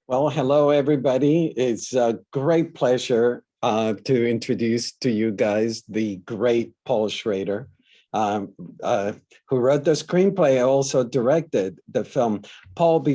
Well, hello, everybody. It's a great pleasure to introduce to you guys the great Paul Schrader, um, uh, who wrote the screenplay, also directed the film. Paul,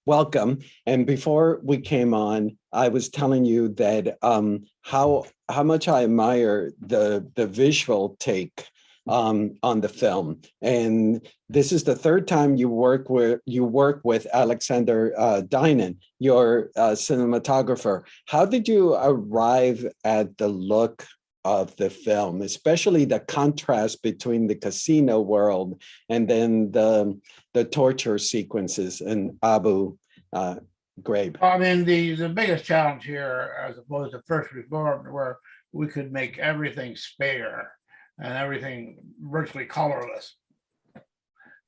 welcome. And before we came on, I was telling you that how much I admire the visual take on the film. And this is the third time you work with Alexander Dynan, your cinematographer. How did you arrive at the look of the film, especially the contrast between the casino world and then the torture sequences in Abu Ghraib? I mean, the biggest challenge here, as opposed to First Reformed, where we could make everything spare and everything virtually colorless.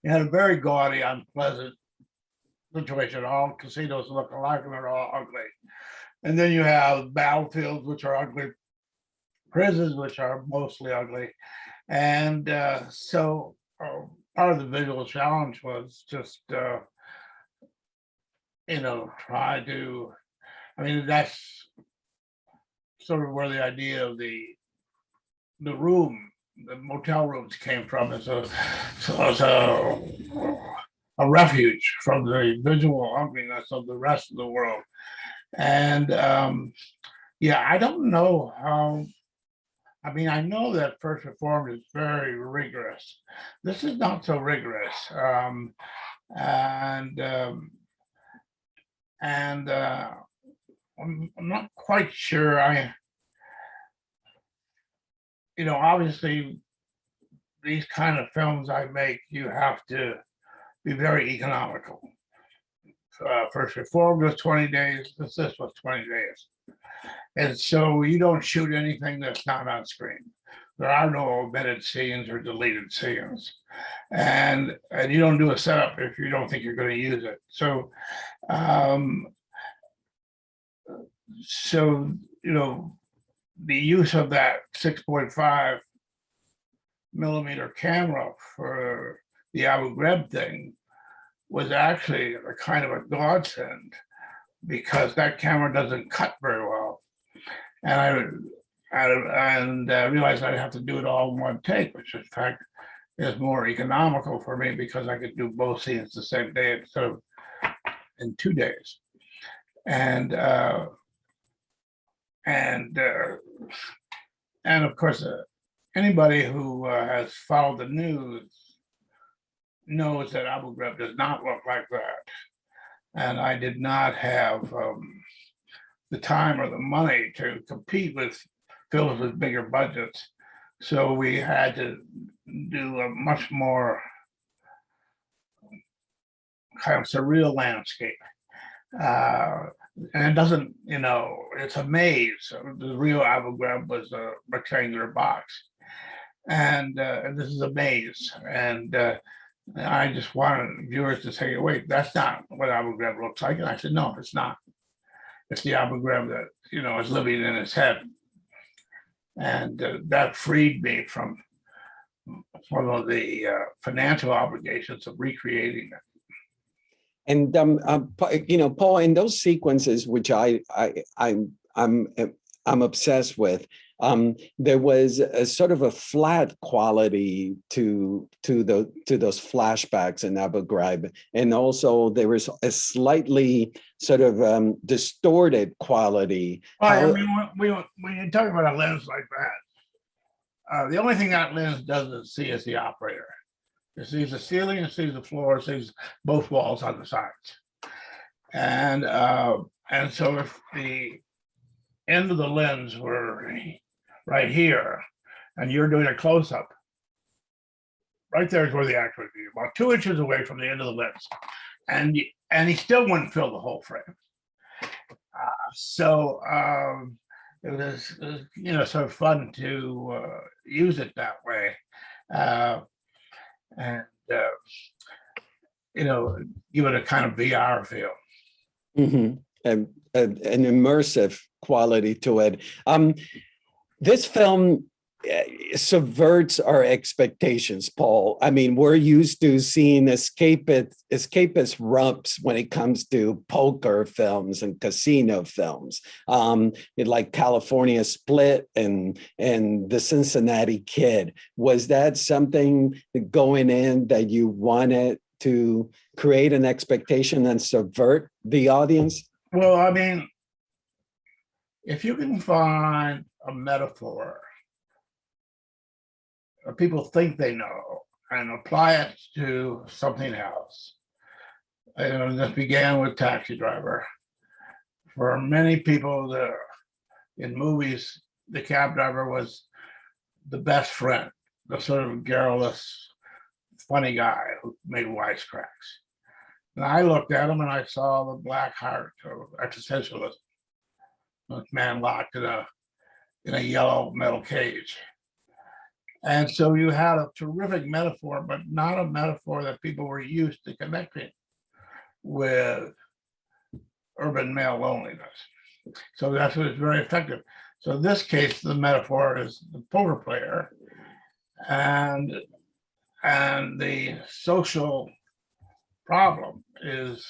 You had a very gaudy, unpleasant situation. All casinos look alike and they're all ugly. And then you have battlefields, which are ugly, prisons, which are mostly ugly. And so part of the visual challenge was just, try to, I mean, that's sort of where the idea of the motel rooms came from. It's a refuge from the visual ugliness of the rest of the world. And yeah, I don't know how. I mean, I know that First Reformed is very rigorous. This is not so rigorous, and I'm not quite sure. Obviously, these kind of films I make, you have to be very economical. First Reformed was 20 days. This was 20 days. And so you don't shoot anything that's not on screen. There are no omitted scenes or deleted scenes. And you don't do a setup if you don't think you're going to use it. So, the use of that 6.5 millimeter camera for the Abu Ghraib thing was actually a kind of a godsend, because that camera doesn't cut very well. And I realized I'd have to do it all in one take, which in fact is more economical for me, because I could do both scenes the same day instead of in 2 days. And of course, anybody who has followed the news knows that Abu Ghraib does not look like that. And I did not have the time or the money to compete with films with bigger budgets. So we had to do a much more kind of surreal landscape. And it doesn't, it's a maze. The real Abu Ghraib was a rectangular box. And this is a maze. And I just wanted viewers to say, wait, that's not what Abu Ghraib looks like. And I said, no, it's not. It's the Abu Ghraib that, is living in his head. And that freed me from some of the financial obligations of recreating it. And Paul, in those sequences, which I'm obsessed with, there was a sort of a flat quality to those flashbacks in Abu Ghraib, and also there was a slightly sort of distorted quality. Well, I mean, when you talk about a lens like that, the only thing that lens doesn't see is the operator. It sees the ceiling, it sees the floor, it sees both walls on the sides. And so if the end of the lens were right here, and you're doing a close-up, right there is where the actor would be, about 2 inches away from the end of the lens. And he still wouldn't fill the whole frame. It was sort of fun to use it that way. And give it a kind of VR feel. Mm-hmm. An immersive quality to it. This film subverts our expectations, Paul. I mean, we're used to seeing escapist rumps when it comes to poker films and casino films, like California Split and The Cincinnati Kid. Was that something going in that you wanted to create an expectation and subvert the audience? Well, I mean, if you can find a metaphor people think they know and apply it to something else. And this began with Taxi Driver. For many people in movies, the cab driver was the best friend, the sort of garrulous, funny guy who made wisecracks. And I looked at him and I saw the black heart of existentialism, a man locked in a yellow metal cage. And so you had a terrific metaphor, but not a metaphor that people were used to connecting with urban male loneliness. So that's what is very effective. So in this case, the metaphor is the poker player, and the social problem is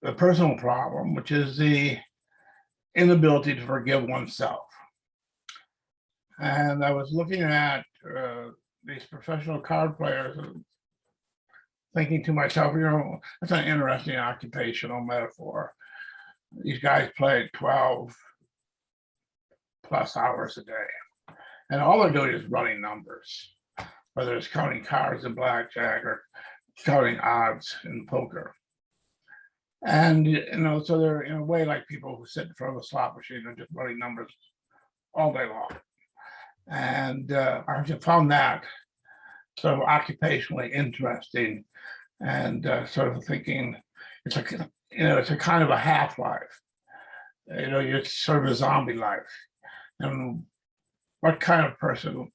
the personal problem, which is the inability to forgive oneself. And I was looking at these professional card players and thinking to myself, that's an interesting occupational metaphor. These guys play 12 plus hours a day, and all they're doing is running numbers, whether it's counting cards in blackjack or counting odds in poker. And so they're in a way like people who sit in front of a slot machine and just running numbers all day long. And I found that sort of occupationally interesting, and sort of thinking it's a kind of a half-life. It's sort of a zombie life. And what kind of person?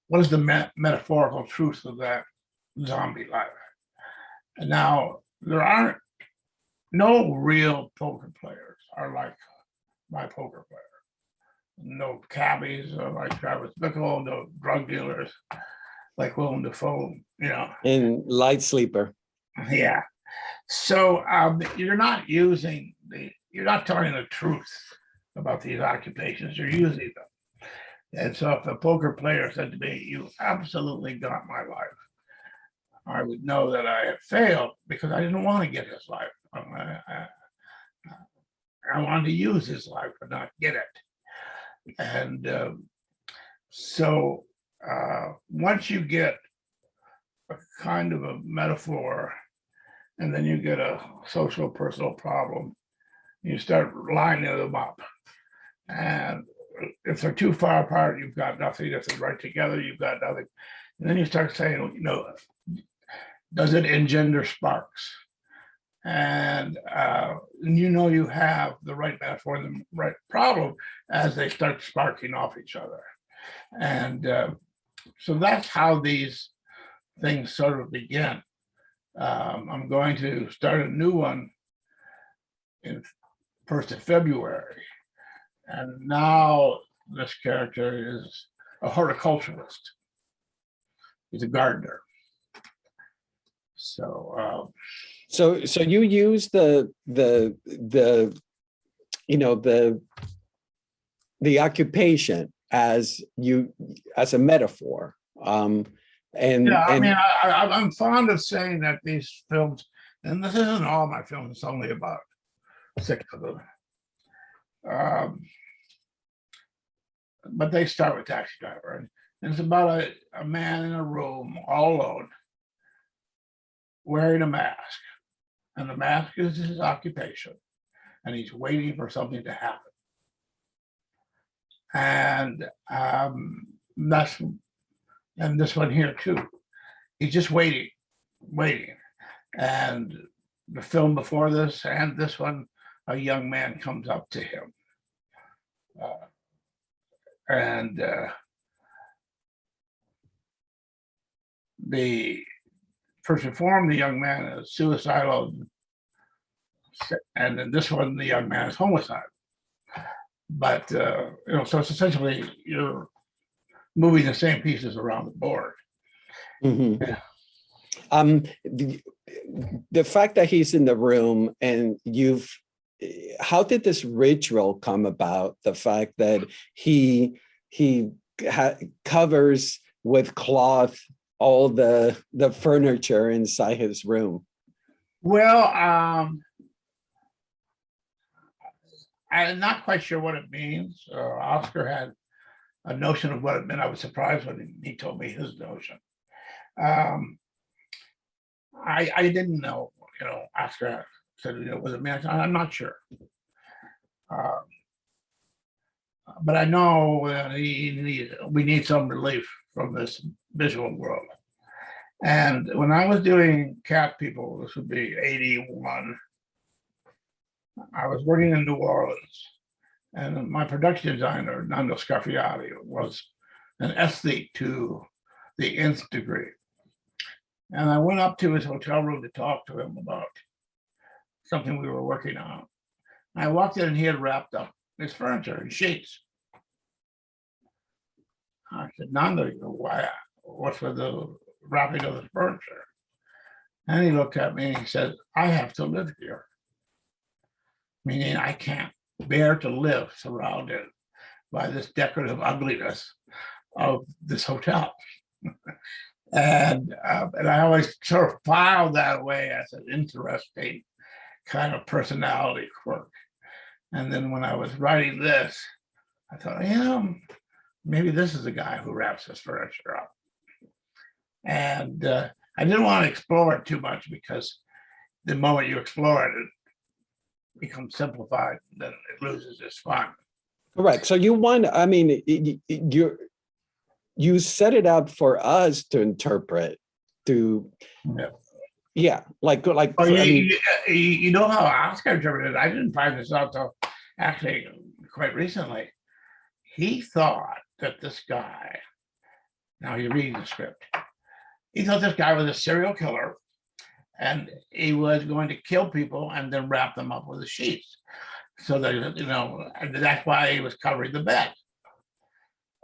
What is the metaphorical truth of that zombie life? And now there aren't no real poker players are like my poker player. No cabbies like Travis Bickle, no drug dealers like Willem Dafoe, In Light Sleeper. Yeah. So you're not telling the truth about these occupations, you're using them. And so if a poker player said to me, "You absolutely got my life," I would know that I have failed because I didn't want to get his life. I wanted to use his life but not get it. And so once you get a kind of a metaphor, and then you get a social personal problem, you start lining them up. And if they're too far apart, you've got nothing. If they're right together, you've got nothing. And then you start saying, does it engender sparks? And you have the right metaphor and the right problem as they start sparking off each other. And so that's how these things sort of begin. I'm going to start a new one in 1st of February. And now this character is a horticulturist. He's a gardener. So you use the occupation as a metaphor. I'm fond of saying that these films, and this isn't all my films, it's only about 6 of them. But they start with Taxi Driver, and it's about a man in a room all alone, wearing a mask, and the mask is his occupation, and he's waiting for something to happen. And and this one here too, he's just waiting. And the film before this and this one, a young man comes up to him, and the first informed the young man is suicidal, and in this one the young man is homicidal. But, so it's essentially you're moving the same pieces around the board. Mhm. The fact that he's in the room and how did this ritual come about? The fact that he covers with cloth all the furniture inside his room. Well, I'm not quite sure what it means. Oscar had a notion of what it meant. I was surprised when he told me his notion. I didn't know, Oscar said, what it meant. I'm not sure. But I know we need some relief from this visual world. And when I was doing Cat People, this would be 81, I was working in New Orleans, and my production designer, Nando Scarfiati, was an aesthete to the nth degree. And I went up to his hotel room to talk to him about something we were working on. I walked in and he had wrapped up his furniture in sheets. I said, Nando, why? What's with the wrapping of the furniture? And he looked at me and he said, I have to live here. Meaning I can't bear to live surrounded by this decorative ugliness of this hotel. And I always sort of filed that way as an interesting kind of personality quirk. And then when I was writing this, I thought, maybe this is the guy who wraps his furniture up. And I didn't want to explore it too much because the moment you explore it, it becomes simplified, and then it loses its fun. Correct. So you set it up for us to interpret, like. Oh, you know how Oscar interpreted it? I didn't find this out till actually quite recently. He thought that this guy, now you're reading the script, he thought this guy was a serial killer and he was going to kill people and then wrap them up with the sheets. So that, and that's why he was covering the bed.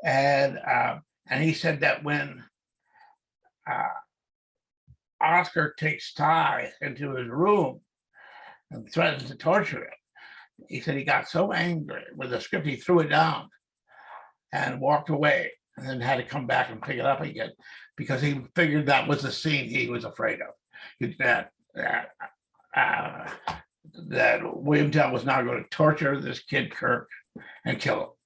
And he said that when Oscar takes Ty into his room and threatens to torture him, he said he got so angry with the script, he threw it down and walked away, and then had to come back and pick it up again because he figured that was the scene he was afraid of. That William Tell was now going to torture this kid Kirk and kill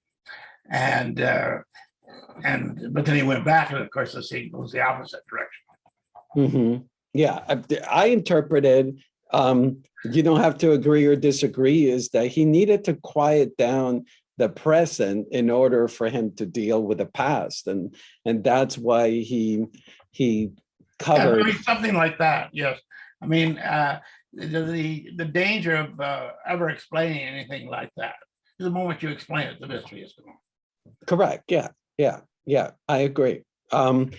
him. But then he went back, and of course the scene goes the opposite direction. Mm-hmm. Yeah, I interpreted, you don't have to agree or disagree, is that he needed to quiet down the present in order for him to deal with the past, and that's why he covered something like that. Yes, the danger of ever explaining anything like that is the moment you explain it, the mystery is gone. Correct. Yeah. I agree. Now,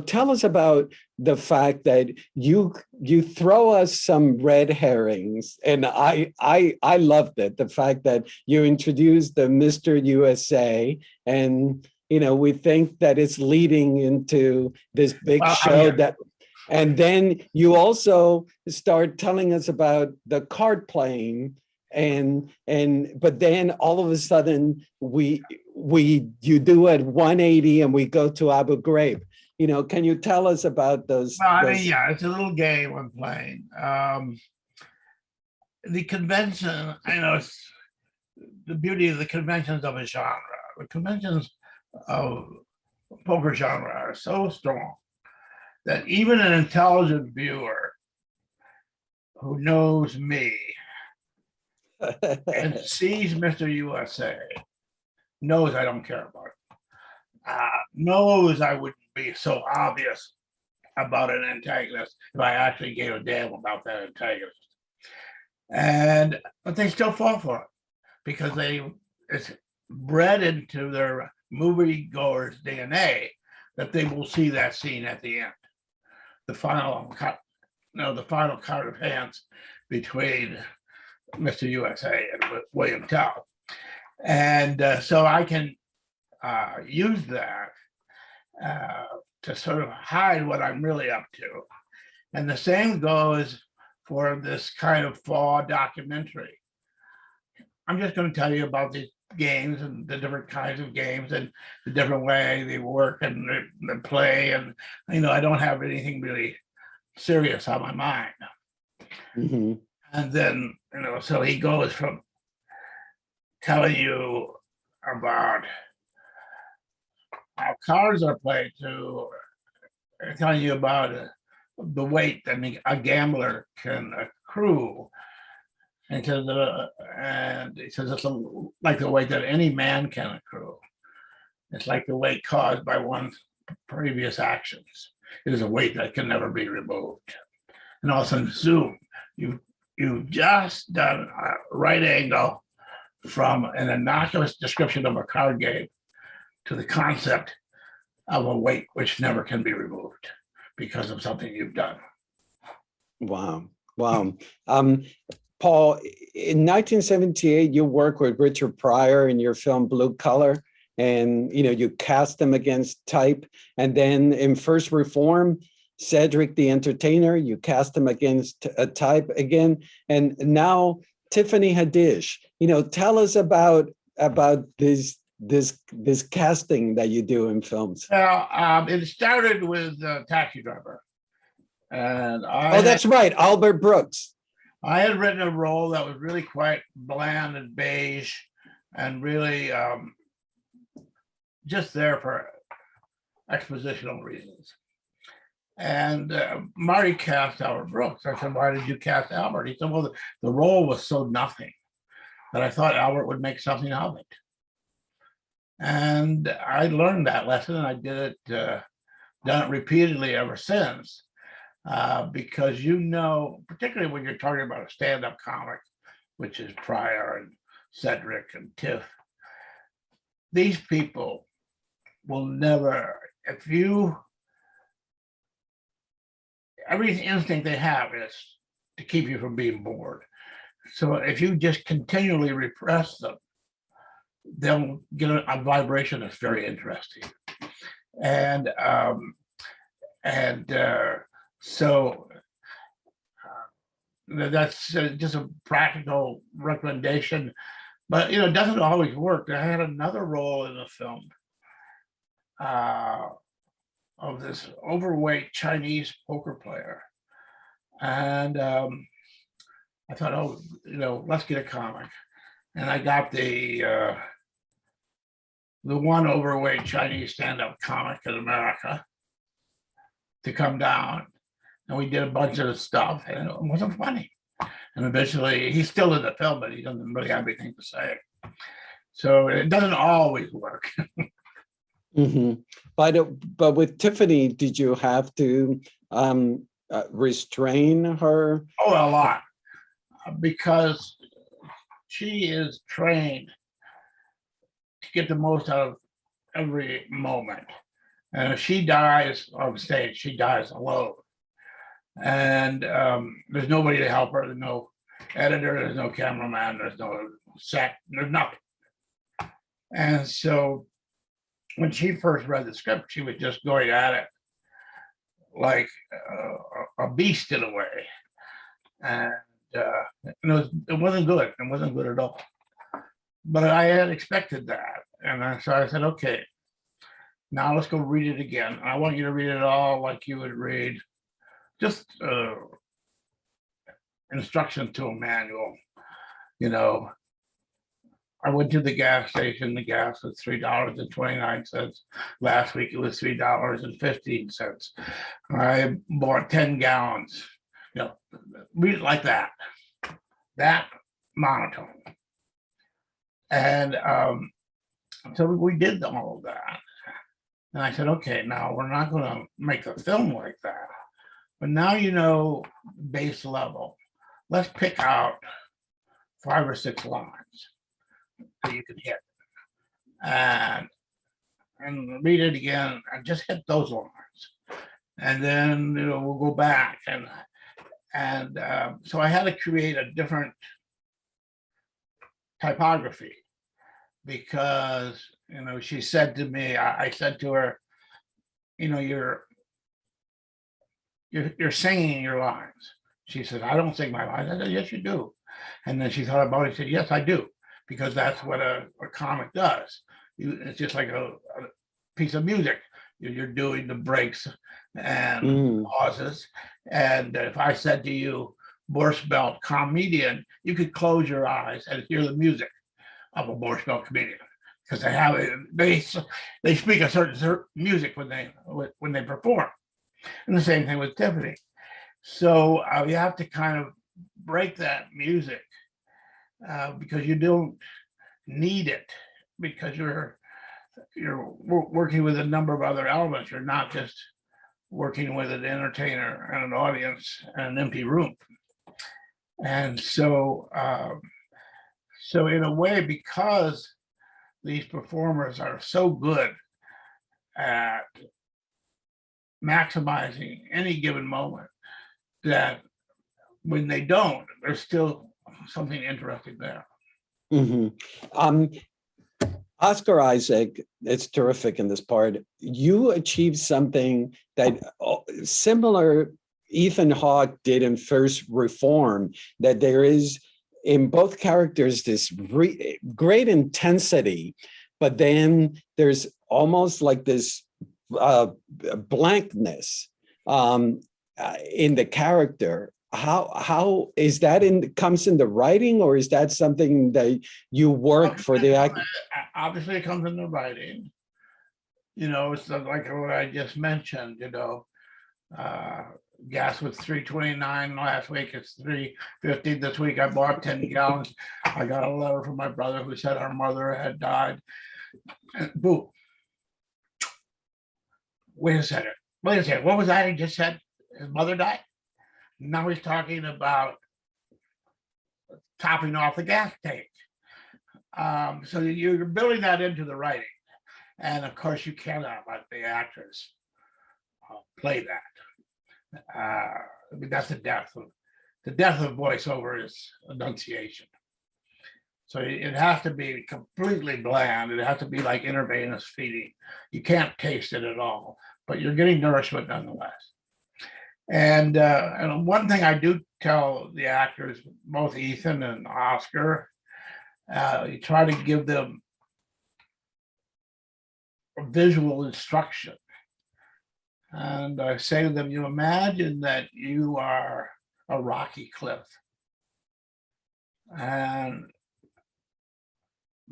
tell us about the fact that you throw us some red herrings, and I loved it. The fact that you introduced the Mr. USA, and we think that it's leading into this big show and then you also start telling us about the card playing, but then all of a sudden you do it 180 and we go to Abu Ghraib. Can you tell us about those? Well, it's a little gay when playing. The convention, it's the beauty of the conventions of a genre. The conventions of poker genre are so strong that even an intelligent viewer who knows me and sees Mr. USA knows I don't care about it. Knows I wouldn't be so obvious about an antagonist if I actually gave a damn about that antagonist. But they still fall for it because it's bred into their moviegoers' DNA that they will see that scene at the end. The final cut of hands between Mr. USA and William Tell. And so I can use that to sort of hide what I'm really up to. And the same goes for this kind of fall documentary. I'm just going to tell you about these games and the different kinds of games and the different way they work and they play. And, I don't have anything really serious on my mind. Mhm. And then, so he goes from telling you about how cards are played to telling you about the weight that a gambler can accrue. And he says it's like the weight that any man can accrue. It's like the weight caused by one's previous actions. It is a weight that can never be removed. And all of a sudden, zoom, you've just done a right angle from an innocuous description of a card game to the concept of a weight which never can be removed because of something you've done. Wow. Wow. Paul, in 1978, you worked with Richard Pryor in your film Blue Collar, and you cast him against type. And then in First Reform, Cedric the Entertainer, you cast him against a type again. And now Tiffany Haddish. Tell us about this casting that you do in films. Well, it started with Taxi Driver. And that's right, Albert Brooks. I had written a role that was really quite bland and beige and really just there for expositional reasons. And Marty cast Albert Brooks. I said, why did you cast Albert? He said, well, the role was so nothing that I thought Albert would make something of it. And I learned that lesson, and I did it, done it repeatedly ever since. Because particularly when you're talking about a stand-up comic, which is Pryor and Cedric and Tiff, these people will never, every instinct they have is to keep you from being bored. So if you just continually repress them, they'll get a vibration that's very interesting. And so that's just a practical recommendation, but it doesn't always work. I had another role in the film of this overweight Chinese poker player, and I thought, let's get a comic, and I got the one overweight Chinese stand-up comic in America to come down. And we did a bunch of stuff, and it wasn't funny. And eventually, he's still in the film, but he doesn't really have anything to say. So it doesn't always work. Mm-hmm. But with Tiffany, did you have to restrain her? Oh, a lot, because she is trained to get the most out of every moment. And if she dies on stage, she dies alone. And there's nobody to help her. There's no editor, there's no cameraman, there's no set, there's nothing. And so when she first read the script, she was just going at it like a beast in a way. And it wasn't good. It wasn't good at all. But I had expected that. And so I said, okay, now let's go read it again. I want you to read it all like you would read just instructions to a manual. I went to the gas station. The gas was $3.29. Last week it was $3.15. I bought 10 gallons. Read it like that. That monotone. And so we did all of that. And I said, okay, now we're not going to make a film like that. But now base level. Let's pick out 5 or 6 lines that you can hit. And read it again and just hit those lines. And then we'll go back. And so I had to create a different typography, because she said to me, I said to her, you're singing your lines. She said, I don't sing my lines. I said, yes, you do. And then she thought about it and said, yes, I do, because that's what a comic does. It's just like a piece of music. You're doing the breaks and pauses. And if I said to you, Borscht Belt comedian, you could close your eyes and hear the music of a Borscht Belt comedian, because they speak a certain music when they perform. And the same thing with Tiffany. So you have to kind of break that music because you don't need it, because you're working with a number of other elements. You're not just working with an entertainer and an audience and an empty room. And so in a way, because these performers are so good at maximizing any given moment, that when they don't, there's still something interesting there. Oscar Isaac, it's terrific in this part. You achieved something that similar Ethan Hawke did in First Reform, that there is in both characters this great intensity, but then there's almost like this blankness in the character. How is that comes in the writing, or is that something that you work for the acting? Obviously it comes in the writing. It's like what I just mentioned. Gas was $3.29 last week. It's $3.50 this week. I bought 10 gallons. I got a letter from my brother who said our mother had died. And boom. Wait a second. What was that he just said? His mother died? Now he's talking about topping off the gas tank. So you're building that into the writing. And of course, you cannot let the actors play that. I mean, that's the death of voiceover is enunciation. So it has to be completely bland. It has to be like intravenous feeding. You can't taste it at all, but you're getting nourishment nonetheless. And one thing I do tell the actors, both Ethan and Oscar, you try to give them a visual instruction. And I say to them, you imagine that you are a rocky cliff, and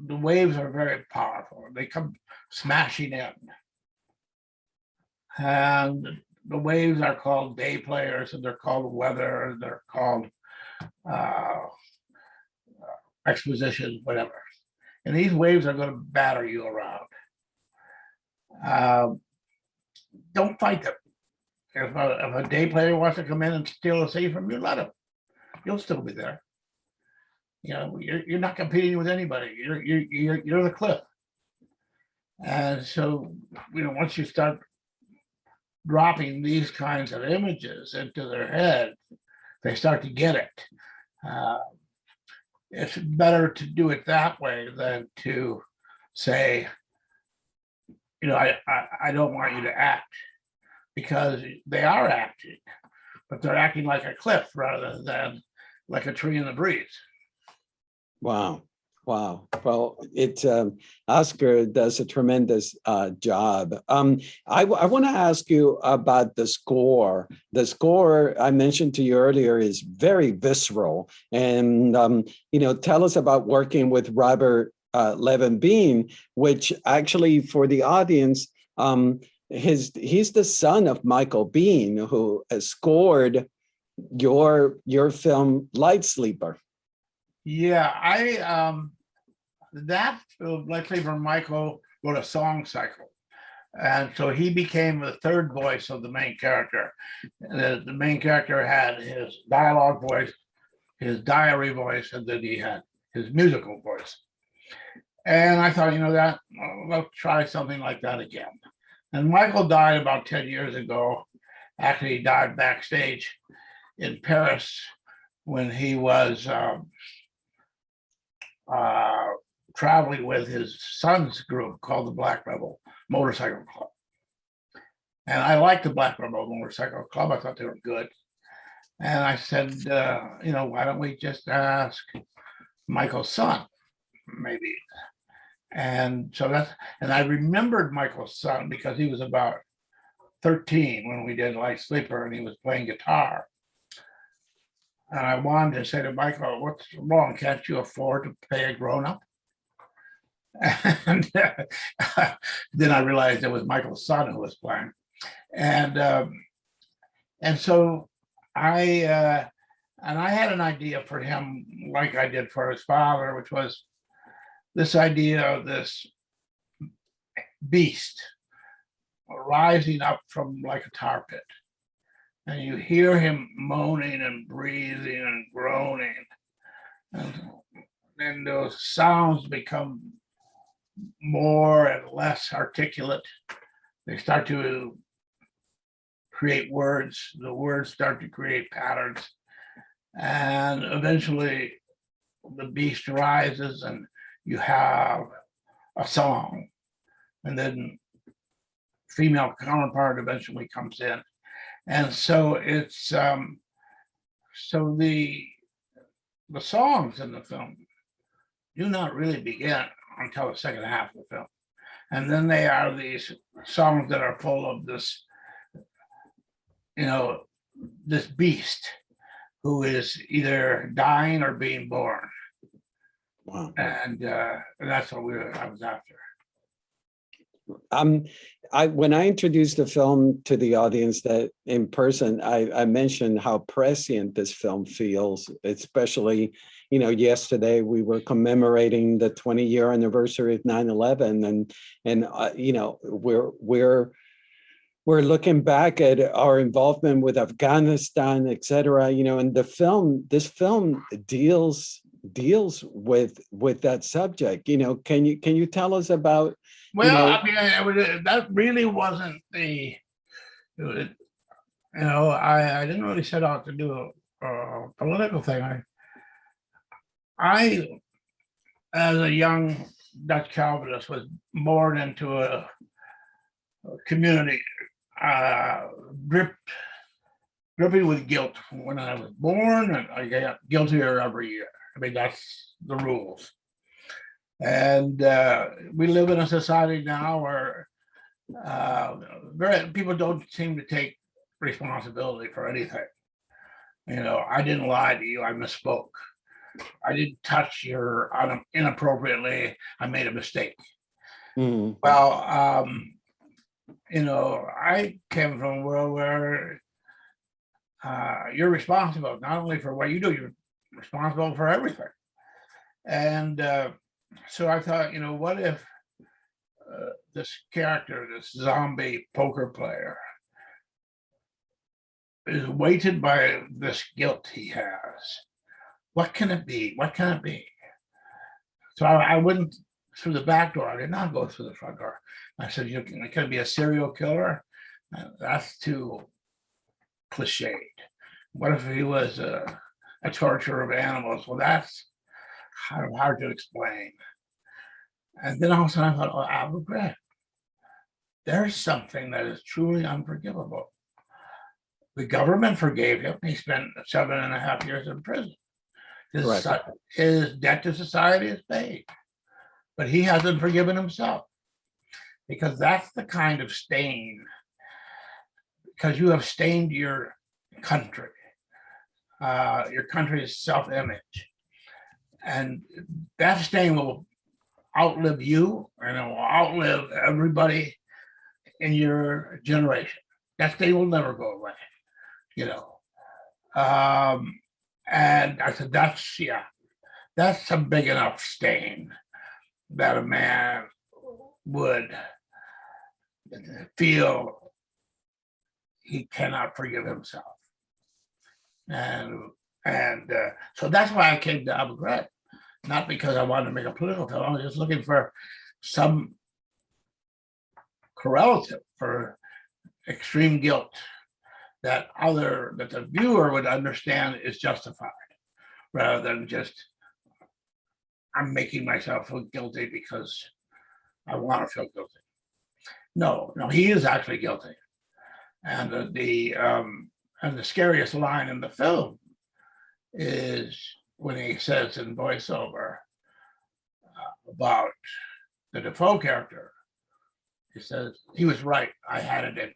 the waves are very powerful. They come smashing in. And the waves are called day players, and they're called weather, and they're called exposition, whatever. And these waves are going to batter you around. Don't fight them. If a day player wants to come in and steal a scene from you, let him. You'll still be there. You're not competing with anybody. You're the cliff. And so, once you start dropping these kinds of images into their head, they start to get it. It's better to do it that way than to say, I don't want you to act, because they are acting, but they're acting like a cliff rather than like a tree in the breeze. Wow. Well, Oscar does a tremendous job. I want to ask you about the score. The score I mentioned to you earlier is very visceral, and tell us about working with Robert Levin-Bean, which actually for the audience, he's the son of Michael Bean, who scored your film Light Sleeper. Yeah, that Light Sleeper, Michael wrote a song cycle. And so he became the third voice of the main character. The main character had his dialogue voice, his diary voice, and then he had his musical voice. And I thought, let's try something like that again. And Michael died about 10 years ago. Actually, he died backstage in Paris when he was traveling with his son's group called the Black Rebel Motorcycle Club. And I liked the Black Rebel Motorcycle Club. I thought they were good. And I said, why don't we just ask Michael's son, maybe? And so and I remembered Michael's son because he was about 13 when we did Light Sleeper and he was playing guitar. And I wanted to say to Michael, what's wrong? Can't you afford to pay a grown-up? And then I realized it was Michael's son who was playing. And so I had an idea for him, like I did for his father, which was this idea of this beast rising up from like a tar pit. And you hear him moaning and breathing and groaning. And then those sounds become more and less articulate. They start to create words. The words start to create patterns. And eventually the beast rises and you have a song. And then female counterpart eventually comes in. And so it's so the songs in the film do not really begin until the second half of the film. And then they are these songs that are full of this, this beast who is either dying or being born. Wow. And that's what I was after. When I introduced the film to the audience that in person, I mentioned how prescient this film feels, especially, yesterday we were commemorating the 20-year anniversary of 9/11, and we're looking back at our involvement with Afghanistan, et cetera, and this film deals with that subject. Can you tell us about? Well, I mean, that really wasn't I didn't really set out to do a political thing. I, as a young Dutch Calvinist, was born into a community gripping with guilt when I was born, and I got guiltier every year. I mean, that's the rules. And we live in a society now where people don't seem to take responsibility for anything. I didn't lie to you, I misspoke. I didn't touch you inappropriately, I made a mistake. Mm. Well, I came from a world where you're responsible not only for what you do, you're responsible for everything. And so I thought, what if this character, this zombie poker player, is weighted by this guilt he has? What can it be? What can it be? So I went through the back door. I did not go through the front door. I said, it could be a serial killer. That's too cliched. What if he was a torturer of animals? Well, that's hard to explain. And then all of a sudden I thought, Abu Ghraib, there's something that is truly unforgivable. The government forgave him. He spent 7.5 years in prison. His debt to society is paid, but he hasn't forgiven himself, because that's the kind of stain, because you have stained your country's self-image. And that stain will outlive you, and it will outlive everybody in your generation. That stain will never go away, and I said, that's a big enough stain that a man would feel he cannot forgive himself. And so that's why I came to Abu Ghraib, not because I wanted to make a political film. I was just looking for some correlative for extreme guilt that the viewer would understand is justified, rather than just I'm making myself feel guilty because I want to feel guilty. No, he is actually guilty. And the scariest line in the film is when he says in voiceover about the Defoe character. He says, he was right, I had it in me.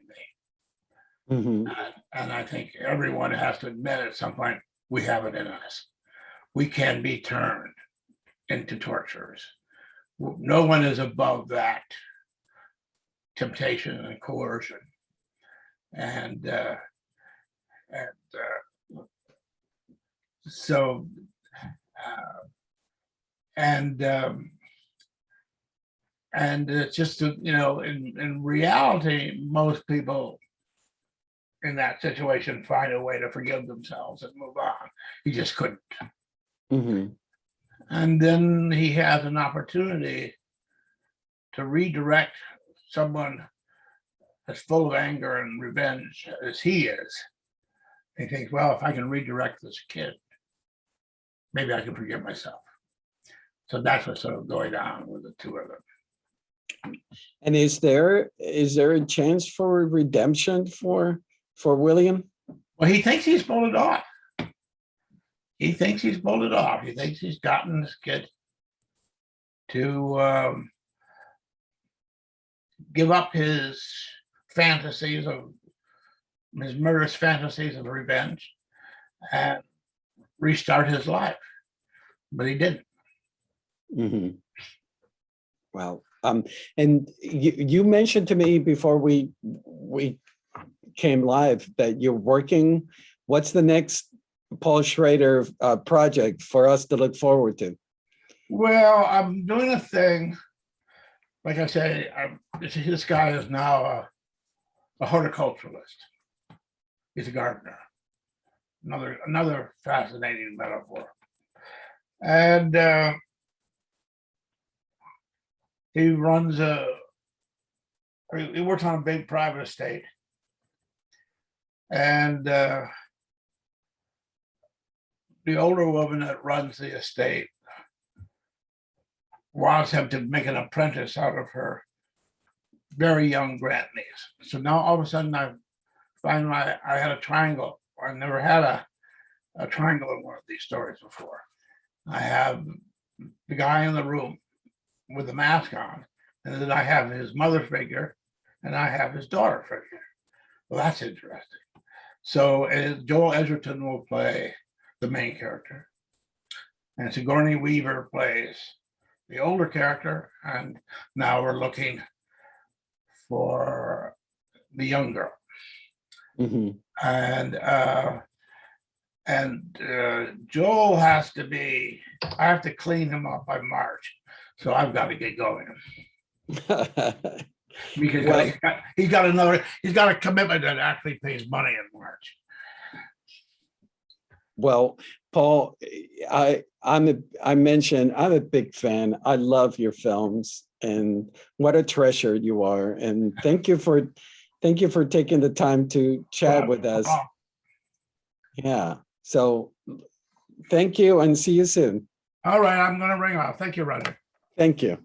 Mhm. And I think everyone has to admit at some point, we have it in us. We can be turned into torturers. No one is above that temptation and coercion. And so, and it's just, in reality, most people in that situation find a way to forgive themselves and move on. He just couldn't. Mhm. And then he has an opportunity to redirect someone as full of anger and revenge as he is. He thinks, well, if I can redirect this kid, maybe I can forgive myself. So that's what's sort of going on with the two of them. And is there a chance for redemption for William? Well, he thinks he's pulled it off. He thinks he's pulled it off. He thinks he's gotten this kid to give up his fantasies of his murderous fantasies of revenge and restart his life, but he didn't. Mhm. Well, and you mentioned to me before we came live that you're working. What's the next Paul Schrader project for us to look forward to? Well, I'm doing a thing. Like I say, this guy is now a horticulturalist. He's a gardener. Another fascinating metaphor. And he runs he works on a big private estate. And the older woman that runs the estate wants him to make an apprentice out of her very young grandniece. So now all of a sudden I find I had a triangle. I've never had a triangle in one of these stories before. I have the guy in the room with the mask on, and then I have his mother figure, and I have his daughter figure. Well, that's interesting. So Joel Edgerton will play the main character, and Sigourney Weaver plays the older character, and now we're looking for the young girl. Mhm. And Joel has to be, I have to clean him up by March. So I've got to get going. Because Well, he's got a commitment that actually pays money in March. well, Paul, I mentioned I'm a big fan. I love your films, and what a treasure you are. And thank you for taking the time to chat with us. Yeah. So thank you and see you soon. All right, I'm going to ring off. Thank you, Roger. Thank you.